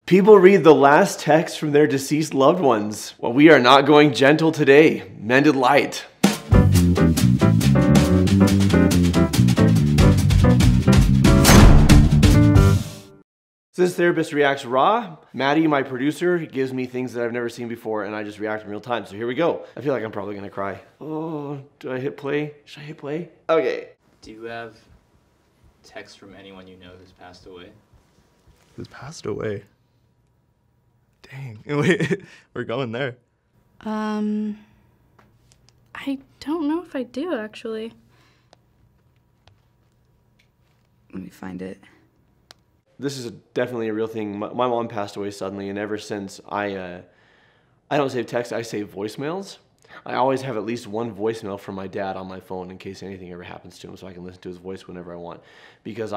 People read the last text from their deceased loved ones. Well, we are not going gentle today. Mended light. This therapist reacts raw. Maddie, my producer, gives me things that I've never seen before, and I just react in real time. So here we go. I feel like I'm probably gonna cry. Oh, do I hit play? Should I hit play? Okay. Do you have texts from anyone you know who's passed away? Who's passed away? Dang. Wait, we're going there. I don't know if I do, actually. Let me find it. This is definitely a real thing. My mom passed away suddenly, and ever since I don't save text, I save voicemails. I always have at least one voicemail from my dad on my phone in case anything ever happens to him, so I can listen to his voice whenever I want. Because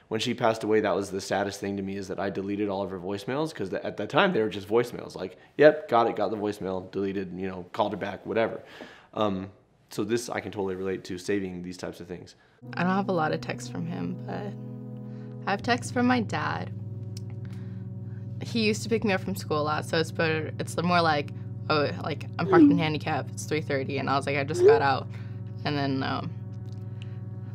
when she passed away, that was the saddest thing to me, is that I deleted all of her voicemails, because at that time they were just voicemails. Like, yep, got it, got the voicemail, deleted, called her back, whatever. So this I can totally relate to, saving these types of things. I don't have a lot of texts from him, but I have texts from my dad. He used to pick me up from school a lot, so it's more like, oh, like, I'm parked in handicap, it's 3:30, and I was like, I just got out. And then,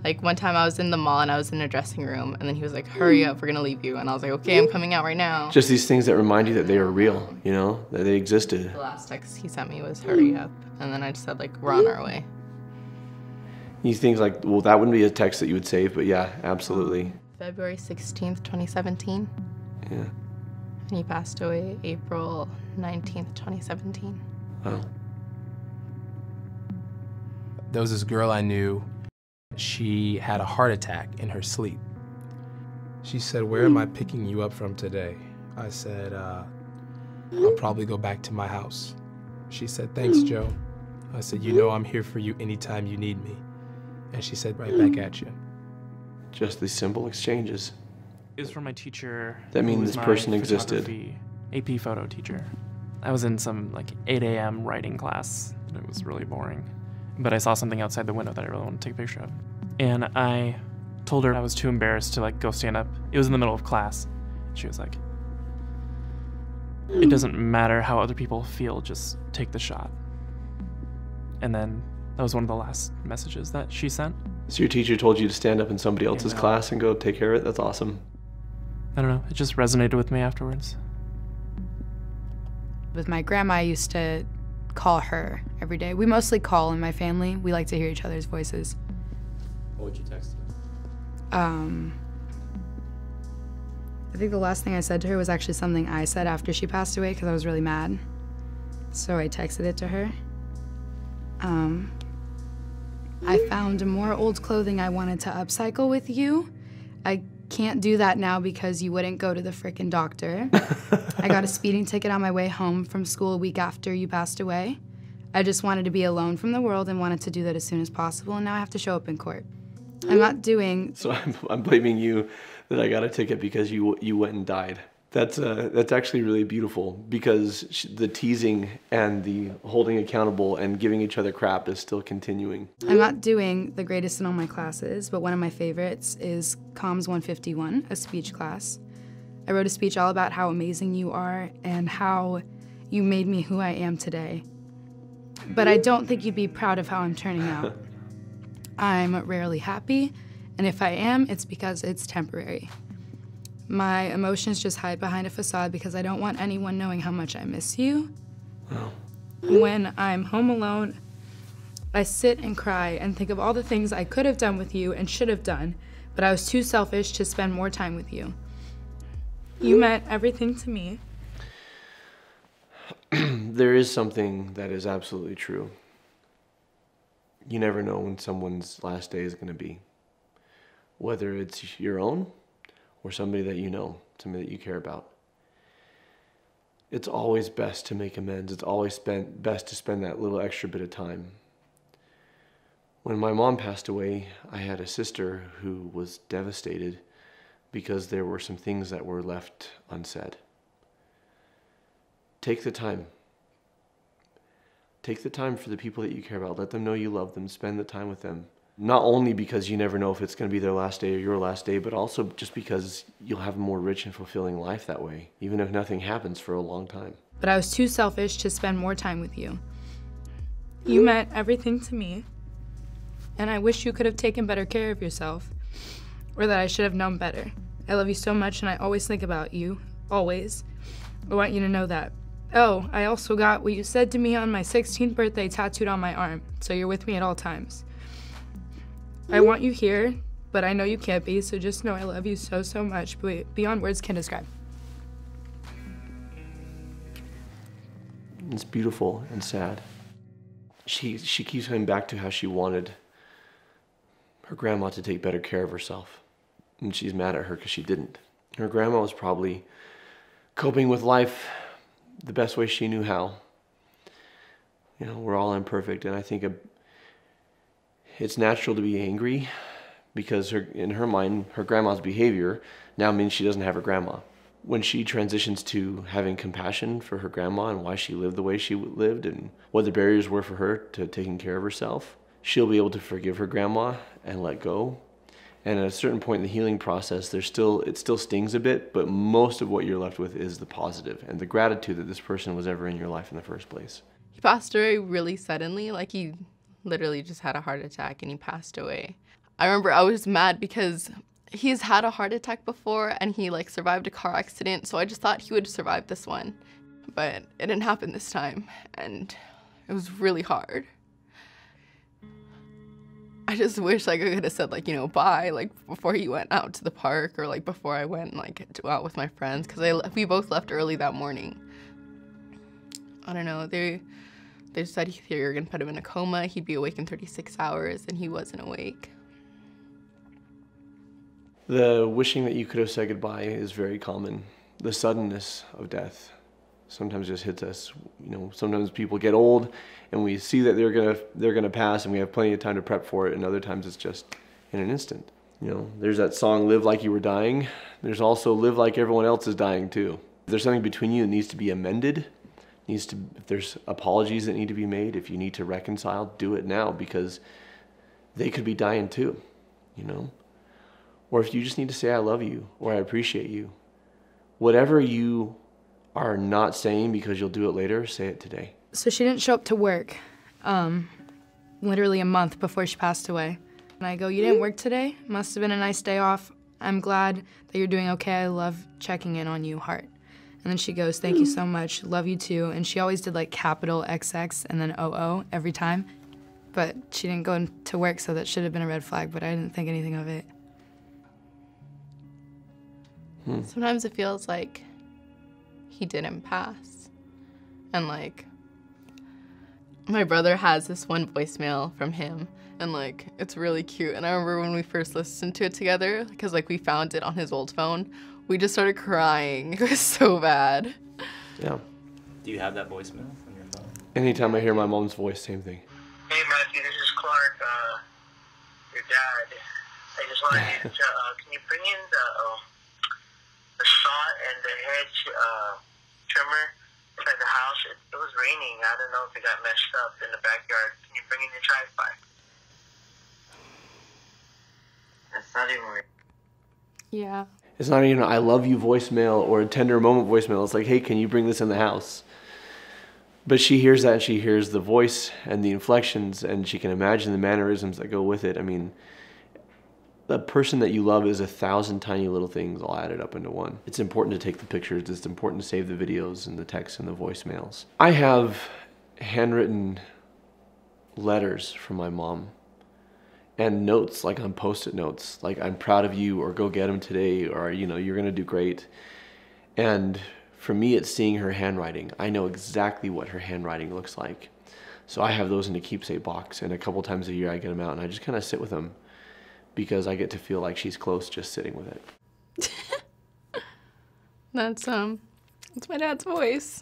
like, one time I was in the mall, and I was in a dressing room, and then he was like, hurry up, we're gonna leave you. And I was like, okay, I'm coming out right now. Just these things that remind you that they are real, that they existed. The last text he sent me was, hurry up. And then I just said, like, we're on our way. You think, like, well, that wouldn't be a text that you would save, but yeah, absolutely. February 16th, 2017. Yeah. And he passed away April 19th, 2017. Wow. There was this girl I knew. She had a heart attack in her sleep. She said, where am I picking you up from today? I said, I'll probably go back to my house. She said, thanks, Joe. I said, I'm here for you anytime you need me. And she said, right back at you. Just these simple exchanges. It was from my teacher. That means this person existed. AP photo teacher. I was in some 8 a.m. writing class, and it was really boring. But I saw something outside the window that I really wanted to take a picture of. And I told her I was too embarrassed to go stand up. It was in the middle of class. She was like, it doesn't matter how other people feel, just take the shot. And then that was one of the last messages that she sent. So your teacher told you to stand up in somebody else's class and go take care of it? That's awesome. I don't know, it just resonated with me afterwards. With my grandma, I used to call her every day. We mostly call in my family. We like to hear each other's voices. What would you text her? I think the last thing I said to her was actually something I said after she passed away because I was really mad. So I texted it to her. I found more old clothing I wanted to upcycle with you. I can't do that now because you wouldn't go to the frickin' doctor. I got a speeding ticket on my way home from school a week after you passed away. I just wanted to be alone from the world and wanted to do that as soon as possible, and now I have to show up in court. I'm not doing... So I'm blaming you that I got a ticket because you went and died. That's actually really beautiful, because the teasing and the holding accountable and giving each other crap is still continuing. I'm not doing the greatest in all my classes, but one of my favorites is Comms 151, a speech class. I wrote a speech all about how amazing you are and how you made me who I am today. But I don't think you'd be proud of how I'm turning out. I'm rarely happy, and if I am, it's because it's temporary. My emotions just hide behind a facade because I don't want anyone knowing how much I miss you. Oh. When I'm home alone, I sit and cry and think of all the things I could have done with you and should have done, but I was too selfish to spend more time with you. You meant everything to me. There is something that is absolutely true. You never know when someone's last day is going to be. Whether it's your own or somebody that you know, somebody that you care about. It's always best to make amends. It's always best to spend that little extra bit of time. When my mom passed away, I had a sister who was devastated because there were some things that were left unsaid. Take the time. Take the time for the people that you care about. Let them know you love them. Spend the time with them. Not only because you never know if it's going to be their last day or your last day, but also just because you'll have a more rich and fulfilling life that way, even if nothing happens for a long time. But I was too selfish to spend more time with you. You meant everything to me, and I wish you could have taken better care of yourself, or that I should have known better. I love you so much, and I always think about you, always. I want you to know that. Oh, I also got what you said to me on my 16th birthday tattooed on my arm, so you're with me at all times. I want you here, but I know you can't be, so just know I love you so, so much, beyond words can describe. It's beautiful and sad. She keeps coming back to how she wanted her grandma to take better care of herself. And she's mad at her because she didn't. Her grandma was probably coping with life the best way she knew how. You know, we're all imperfect, and I think it's natural to be angry because in her mind, her grandma's behavior now means she doesn't have her grandma. When she transitions to having compassion for her grandma and why she lived the way she lived and what the barriers were for her to taking care of herself, she'll be able to forgive her grandma and let go. And at a certain point in the healing process, it still stings a bit, but most of what you're left with is the positive and the gratitude that this person was ever in your life in the first place. He passed away really suddenly, like he literally just had a heart attack and he passed away. I remember I was mad because he's had a heart attack before and he like survived a car accident, so I just thought he would survive this one. But it didn't happen this time and it was really hard. I just wish like I could have said like, you know, bye, like before he went out to the park or like before I went like out with my friends, because we both left early that morning. I don't know, they said they were gonna put him in a coma, he'd be awake in 36 hours, and he wasn't awake. The wishing that you could have said goodbye is very common. The suddenness of death sometimes just hits us. You know, sometimes people get old and we see that they're gonna pass and we have plenty of time to prep for it, and other times it's just in an instant. You know, there's that song, Live Like You Were Dying. There's also Live Like Everyone Else Is Dying Too. If there's something between you that needs to be amended, if there's apologies that need to be made, if you need to reconcile, do it now, because they could be dying too, you know? Or if you just need to say I love you or I appreciate you, whatever you are not saying because you'll do it later, say it today. So she didn't show up to work literally a month before she passed away. And I go, you didn't work today? Must have been a nice day off. I'm glad that you're doing okay. I love checking in on you, heart. And then she goes, thank you so much, love you too. And she always did like capital XX and then OO every time. But she didn't go to work, so that should have been a red flag, but I didn't think anything of it. Sometimes it feels like he didn't pass. And like, my brother has this one voicemail from him, and like, it's really cute. And I remember when we first listened to it together, because like we found it on his old phone, we just started crying. It was so bad. Yeah. Do you have that voicemail on your phone? Anytime I hear my mom's voice, same thing. Hey Matthew, this is Clark, your dad. I just wanted you to, can you bring in the saw and the hedge trimmer inside the house? It was raining. I don't know if it got messed up in the backyard. Can you bring in your tripod? That's not even weird. Yeah. It's not even an I love you voicemail or a tender moment voicemail. It's like, hey, can you bring this in the house? But she hears that, and she hears the voice and the inflections, and she can imagine the mannerisms that go with it. I mean, the person that you love is 1,000 tiny little things all added up into one. It's important to take the pictures. It's important to save the videos and the texts and the voicemails. I have handwritten letters from my mom and notes, like on Post-it notes, like I'm proud of you, or go get them today, or you know, you're gonna do great. And for me, it's seeing her handwriting. I know exactly what her handwriting looks like. So I have those in a keepsake box, and a couple times a year I get them out and I just kind of sit with them, because I get to feel like she's close just sitting with it. That's my dad's voice.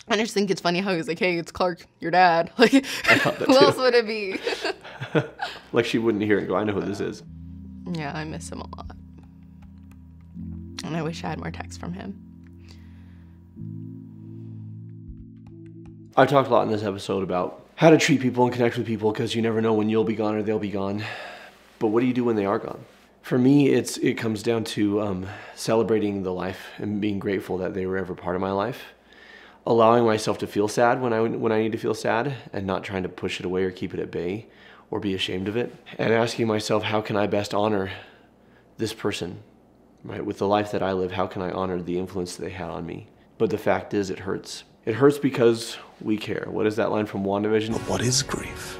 I just think it's funny how he's like, hey, it's Clark, your dad. Like, who else would it be? Like she wouldn't hear it and go, I know who this is. Yeah, I miss him a lot. And I wish I had more texts from him. I talked a lot in this episode about how to treat people and connect with people, because you never know when you'll be gone or they'll be gone. But what do you do when they are gone? For me, it comes down to celebrating the life and being grateful that they were ever part of my life. Allowing myself to feel sad when I need to feel sad, and not trying to push it away or keep it at bay or be ashamed of it. And asking myself, how can I best honor this person, right? With the life that I live, how can I honor the influence that they had on me? But the fact is, it hurts. It hurts because we care. What is that line from WandaVision? What is grief?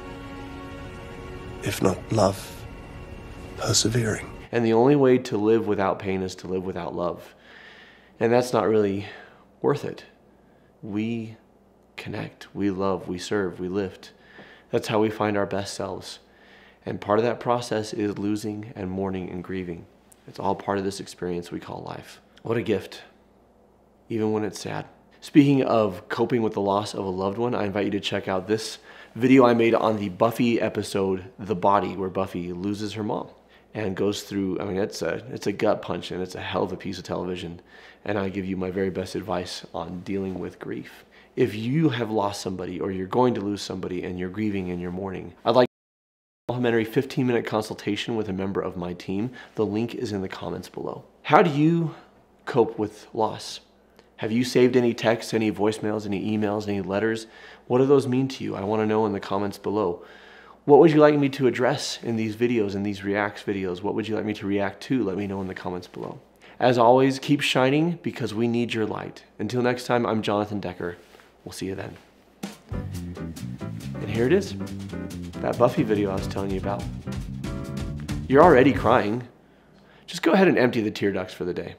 If not love, persevering. And the only way to live without pain is to live without love. And that's not really worth it. We connect, we love, we serve, we lift. That's how we find our best selves. And part of that process is losing and mourning and grieving. It's all part of this experience we call life. What a gift, even when it's sad. Speaking of coping with the loss of a loved one, I invite you to check out this video I made on the Buffy episode, The Body, where Buffy loses her mom and goes through, I mean, it's a gut punch, and it's a hell of a piece of television. And I give you my very best advice on dealing with grief. If you have lost somebody, or you're going to lose somebody, and you're grieving and you're mourning, I'd like a complimentary 15-minute consultation with a member of my team. The link is in the comments below. How do you cope with loss? Have you saved any texts, any voicemails, any emails, any letters? What do those mean to you? I want to know in the comments below. What would you like me to address in these videos, in these reacts videos? What would you like me to react to? Let me know in the comments below. As always, keep shining, because we need your light. Until next time, I'm Jonathan Decker. We'll see you then. And here it is, that Buffy video I was telling you about. You're already crying. Just go ahead and empty the tear ducts for the day.